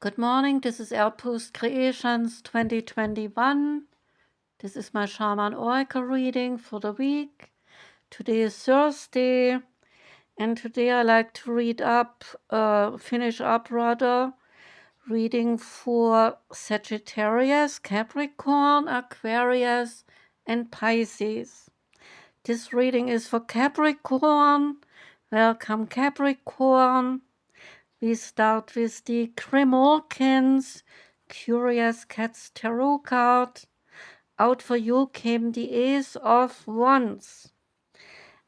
Good morning, this is Outpost Creations 2021. This is my Shaman Oracle reading for the week. Today is Thursday, and today I like to finish up reading for Sagittarius, Capricorn, Aquarius, and Pisces. This reading is for Capricorn. Welcome, Capricorn. We start with the Grimalkin's Curious Cats Tarot card. Out for you came the Ace of Wands.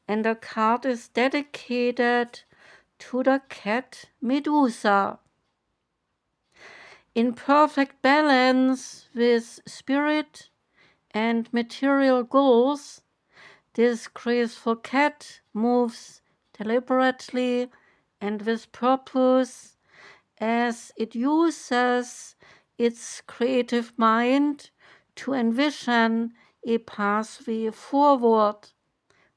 And the card is dedicated to the cat Medusa. In perfect balance with spirit and material goals, this graceful cat moves deliberately and with purpose as it uses its creative mind to envision a pathway forward,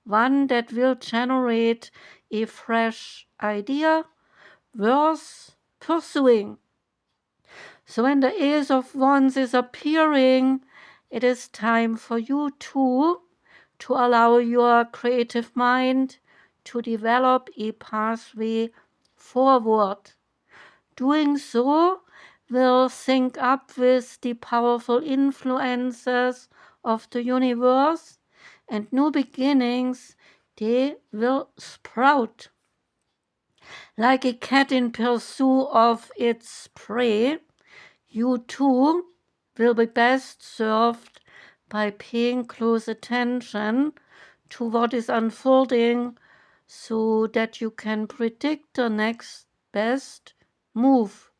one that will generate a fresh idea worth pursuing. So when the Ace of Wands is appearing, it is time for you to allow your creative mind to develop a pathway forward. Doing so will sync up with the powerful influences of the universe, and new beginnings, they will sprout. Like a cat in pursuit of its prey, you too will be best served by paying close attention to what is unfolding so that you can predict the next best move.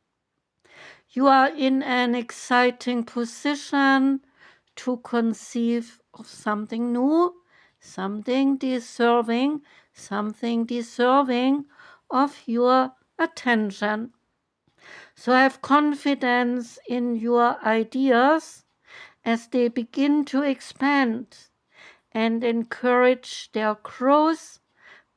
You are in an exciting position to conceive of something new, something deserving of your attention. So have confidence in your ideas as they begin to expand, and encourage their growth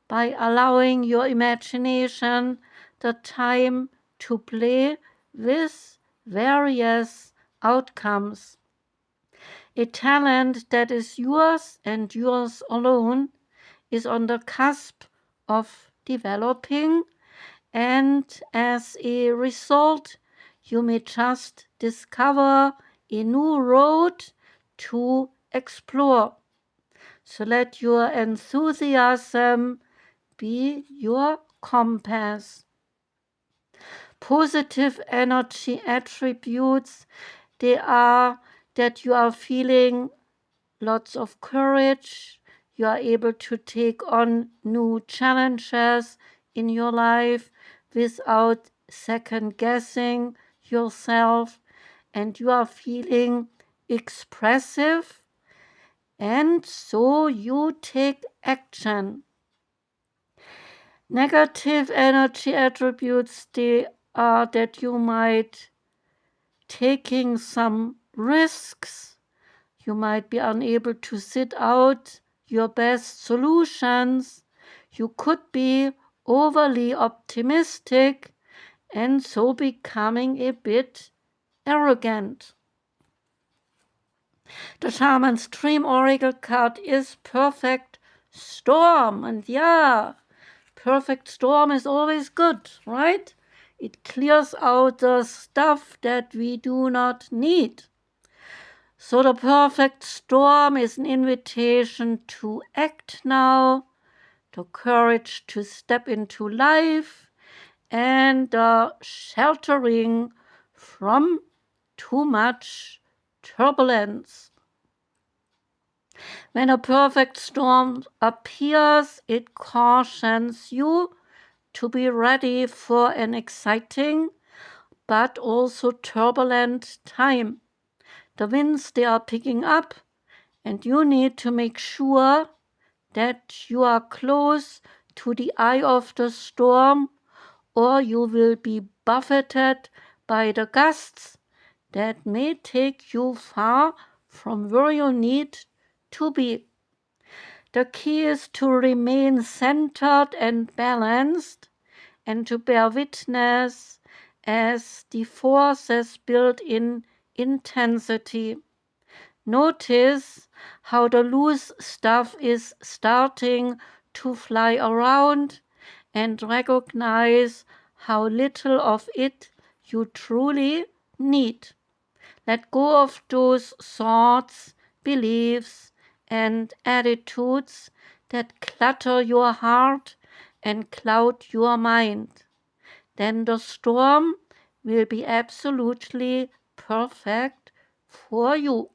by allowing your imagination the time to play with various outcomes. A talent that is yours and yours alone is on the cusp of developing, and as a result, you may just discover a new road to explore. So let your enthusiasm be your compass. Positive energy attributes, they are that you are feeling lots of courage, you are able to take on new challenges in your life without second guessing yourself, and you are feeling expressive, and so you take action. Negative energy attributes, they are that you might taking some risks, you might be unable to sit out your best solutions, you could be overly optimistic and so becoming a bit arrogant. The Shaman's Dream Oracle card is Perfect Storm, and yeah, perfect storm is always good, right? It clears out the stuff that we do not need. So the perfect storm is an invitation to act now, the courage to step into life, and the sheltering from too much turbulence. When a perfect storm appears, it cautions you to be ready for an exciting but also turbulent time. The winds, they are picking up, and you need to make sure that you are close to the eye of the storm, or you will be buffeted by the gusts that may take you far from where you need to be. The key is to remain centered and balanced, and to bear witness as the forces build in intensity. Notice how the loose stuff is starting to fly around, and recognize how little of it you truly need. Let go of those thoughts, beliefs, and attitudes that clutter your heart and cloud your mind. Then the storm will be absolutely perfect for you.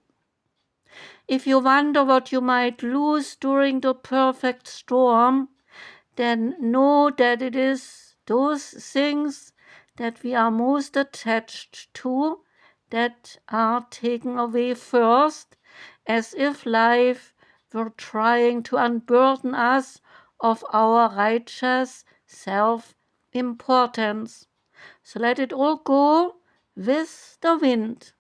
If you wonder what you might lose during the perfect storm, then know that it is those things that we are most attached to that are taken away first, as if life were trying to unburden us of our righteous self-importance. So let it all go with the wind.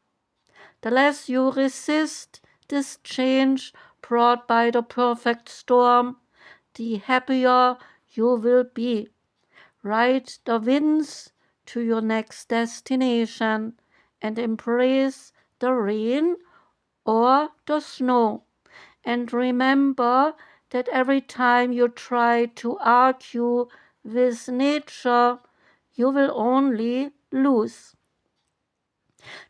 The less you resist this change brought by the perfect storm, the happier you will be. Ride the winds to your next destination and embrace the rain or the snow. And remember that every time you try to argue with nature, you will only lose.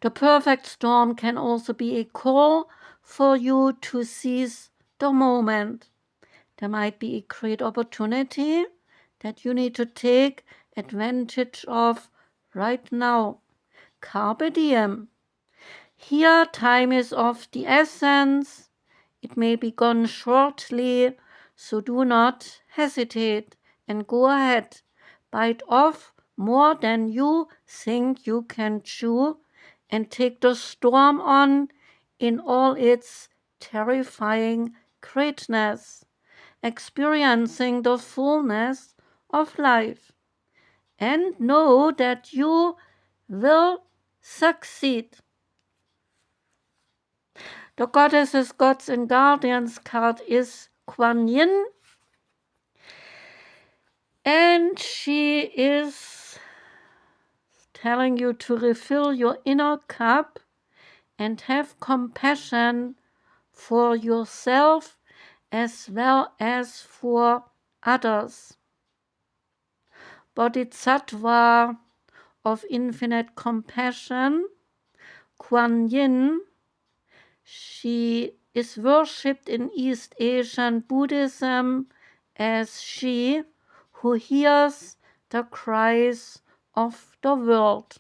The perfect storm can also be a call for you to seize the moment. There might be a great opportunity that you need to take advantage of right now. Carpe diem. Here, time is of the essence. It may be gone shortly, so do not hesitate and go ahead. Bite off more than you think you can chew and take the storm on in all its terrifying greatness, experiencing the fullness of life. And know that you will succeed. The Goddesses, Gods and Guardians card is Kuan Yin, and she is telling you to refill your inner cup and have compassion for yourself as well as for others. Bodhisattva of infinite compassion, Kuan Yin, she is worshipped in East Asian Buddhism as she who hears the cries of the world.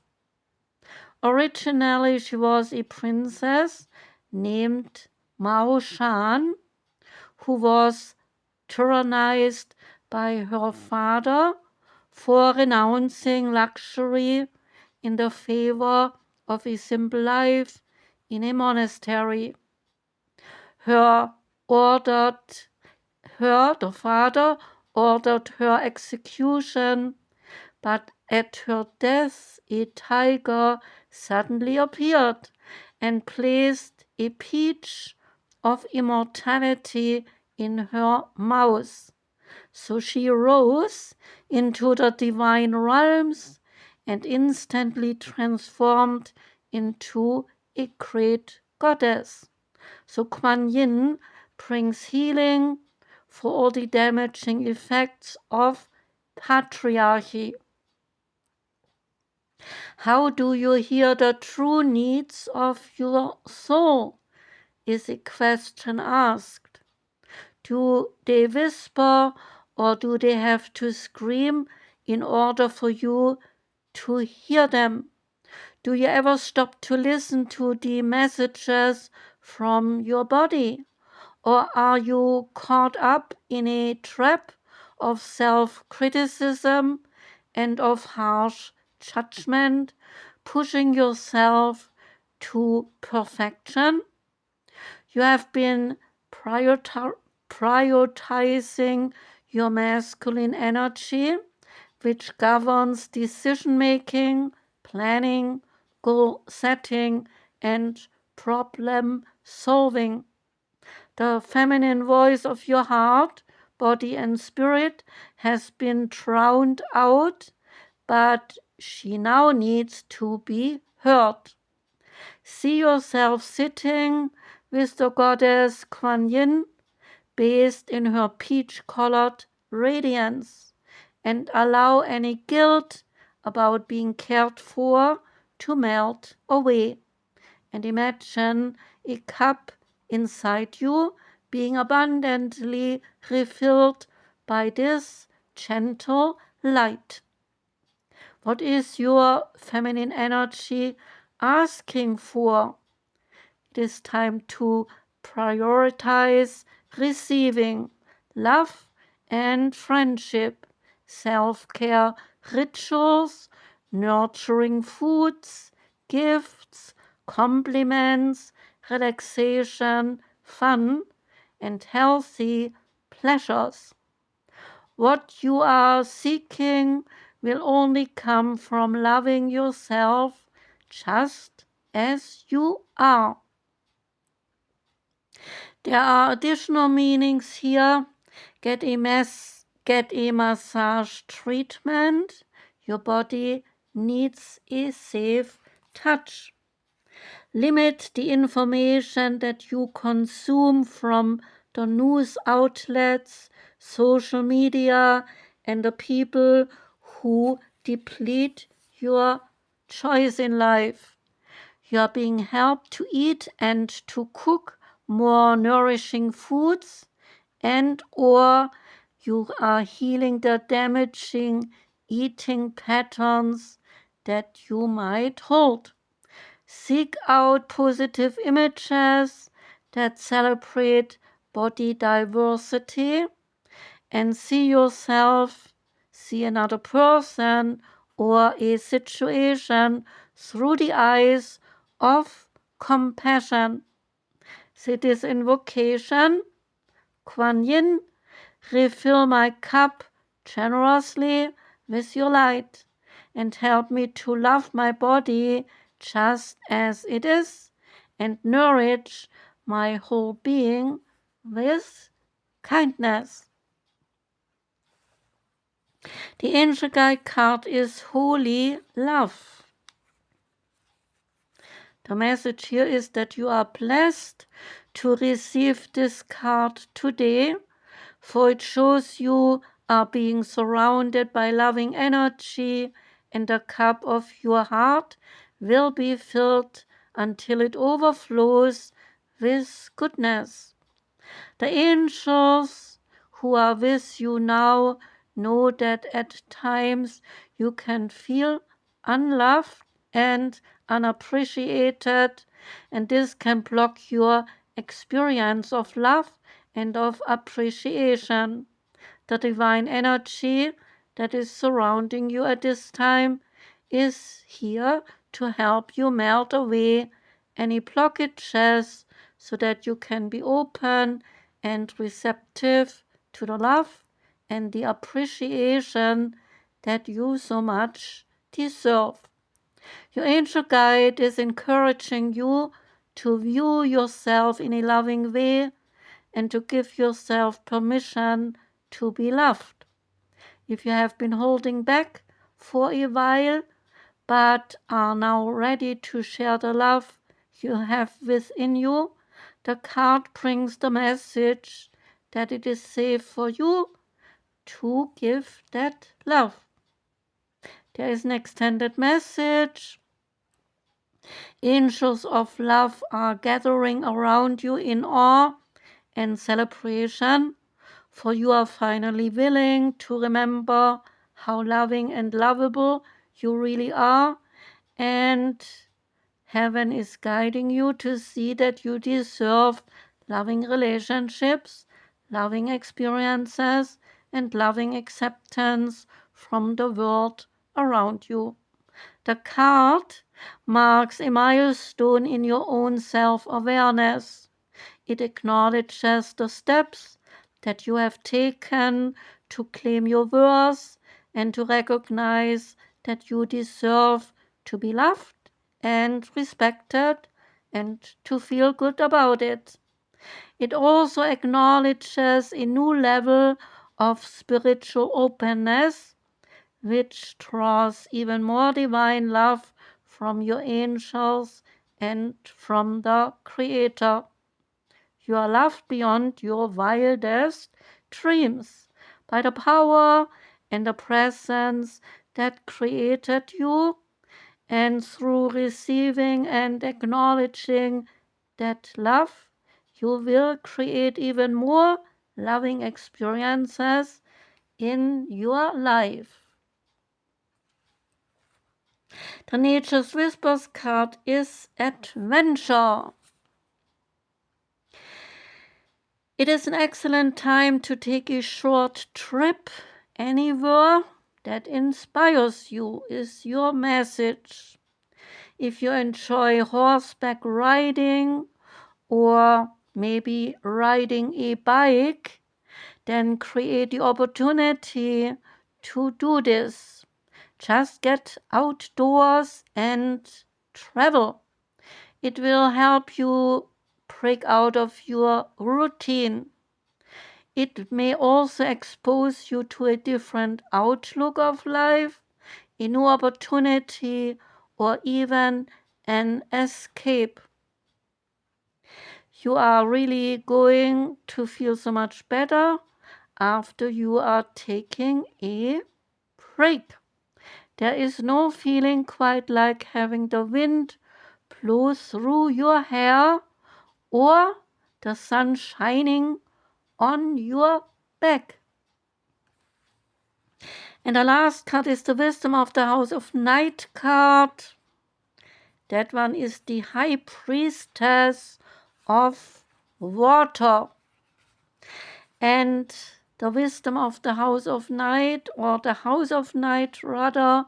Originally, she was a princess named Mao Shan, who was tyrannized by her father for renouncing luxury in the favor of a simple life in a monastery. The father ordered her execution, but at her death a tiger suddenly appeared and placed a peach of immortality in her mouth. So she rose into the divine realms and instantly transformed into a great goddess. So Kuan Yin brings healing for all the damaging effects of patriarchy. How do you hear the true needs of your soul? Is a question asked. Do they whisper or do they have to scream in order for you to hear them? Do you ever stop to listen to the messages from your body? Or are you caught up in a trap of self-criticism and of harsh judgment, pushing yourself to perfection? You have been prioritizing your masculine energy, which governs decision-making, planning, goal setting, and problem solving. The feminine voice of your heart, body, and spirit has been drowned out, but she now needs to be heard. See yourself sitting with the goddess Kuan Yin, bathed in her peach-colored radiance, and allow any guilt about being cared for to melt away. And imagine a cup inside you being abundantly refilled by this gentle light. What is your feminine energy asking for? It is time to prioritize receiving love and friendship, self-care rituals, nurturing foods, gifts, compliments, relaxation, fun, and healthy pleasures. What you are seeking will only come from loving yourself just as you are. There are additional meanings here. Get a massage treatment. Your body needs a safe touch. Limit the information that you consume from the news outlets, social media, and the people who deplete your choice in life. You are being helped to eat and to cook more nourishing foods, and or you are healing the damaging eating patterns that you might hold. Seek out positive images that celebrate body diversity, and see yourself, see another person or a situation through the eyes of compassion. See this invocation: Kuan Yin, refill my cup generously with your light, and help me to love my body just as it is, and nourish my whole being with kindness. The angel guide card is Holy Love. The message here is that you are blessed to receive this card today, for it shows you are being surrounded by loving energy, and the cup of your heart will be filled until it overflows with goodness. The angels who are with you now know that at times you can feel unloved and unappreciated, and this can block your experience of love and of appreciation. The divine energy that is surrounding you at this time is here to help you melt away any blockages so that you can be open and receptive to the love and the appreciation that you so much deserve. Your angel guide is encouraging you to view yourself in a loving way and to give yourself permission to be loved. If you have been holding back for a while but are now ready to share the love you have within you, the card brings the message that it is safe for you to give that love. There is an extended message. Angels of love are gathering around you in awe and celebration, for you are finally willing to remember how loving and lovable you really are, and heaven is guiding you to see that you deserve loving relationships, loving experiences, and loving acceptance from the world around you. The card marks a milestone in your own self-awareness. It acknowledges the steps that you have taken to claim your worth and to recognize that you deserve to be loved and respected and to feel good about it. It also acknowledges a new level of spiritual openness which draws even more divine love from your angels and from the Creator. You are loved beyond your wildest dreams by the power and the presence that created you, and through receiving and acknowledging that love, you will create even more loving experiences in your life. The Nature's Whispers card is Adventure. It is an excellent time to take a short trip anywhere that inspires you, is your message. If you enjoy horseback riding or maybe riding a bike, then create the opportunity to do this. Just get outdoors and travel. It will help you break out of your routine. It may also expose you to a different outlook of life, a new opportunity, or even an escape. You are really going to feel so much better after you are taking a break. There is no feeling quite like having the wind blow through your hair or the sun shining on your back. And the last card is the Wisdom of the House of Night card. That one is the High Priestess of Water. And the Wisdom of the House of Night, or the House of Night rather,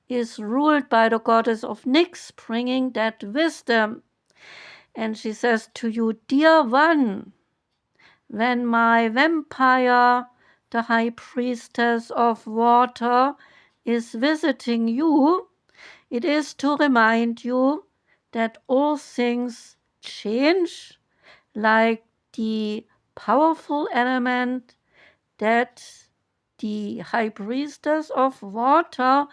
is ruled by the goddess of Nyx, bringing that wisdom. And she says to you, dear one, when my vampire, the High Priestess of Water, is visiting you, it is to remind you that all things change, like the powerful element that the High Priestess of Water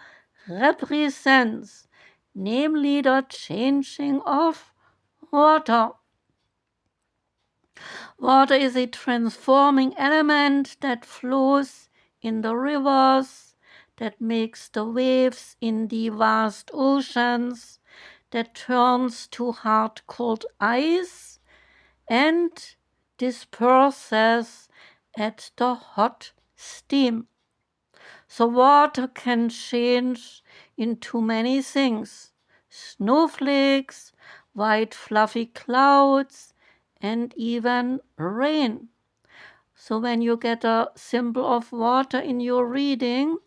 represents, namely the changing of water. Water is a transforming element that flows in the rivers, that makes the waves in the vast oceans, that turns to hard cold ice and disperses at the hot steam. So water can change into many things: snowflakes, white fluffy clouds, and even rain. So when you get a symbol of water in your reading,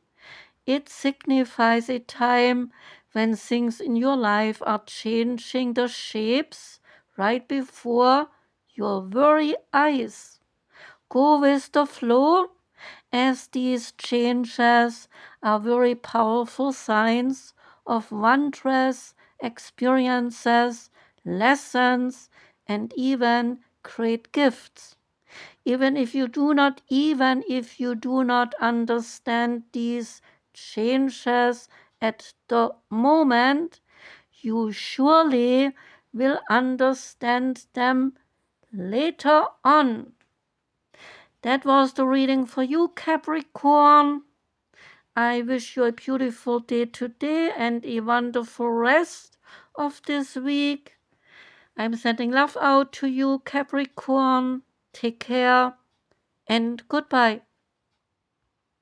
it signifies a time when things in your life are changing the shapes right before your very eyes. Go with the flow, as these changes are very powerful signs of wondrous experiences, lessons, and even great gifts. Even if you do not understand these changes at the moment, you surely will understand them later on. That was the reading for you, Capricorn. I wish you a beautiful day today and a wonderful rest of this week. I'm sending love out to you, Capricorn. Take care and goodbye.